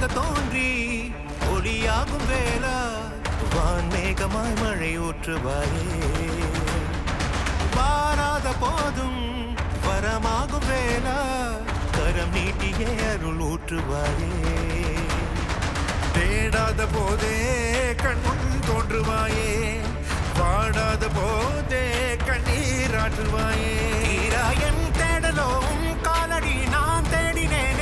ஒளியாக தோன்றி ஒளியாகும் வேளா வான்மேகமாய் மழை ஊற்றுவாயே வாராத போதும் வரமாகும் வேளா கரம் நீட்டியே அருள் ஊற்றுவாயே தேடாத போதே கண்முன் தோன்றுவாயே பாடாத போதே கண்ணீராற்றுவாயே என் தேடலும் காலடி நான் தேடினேன்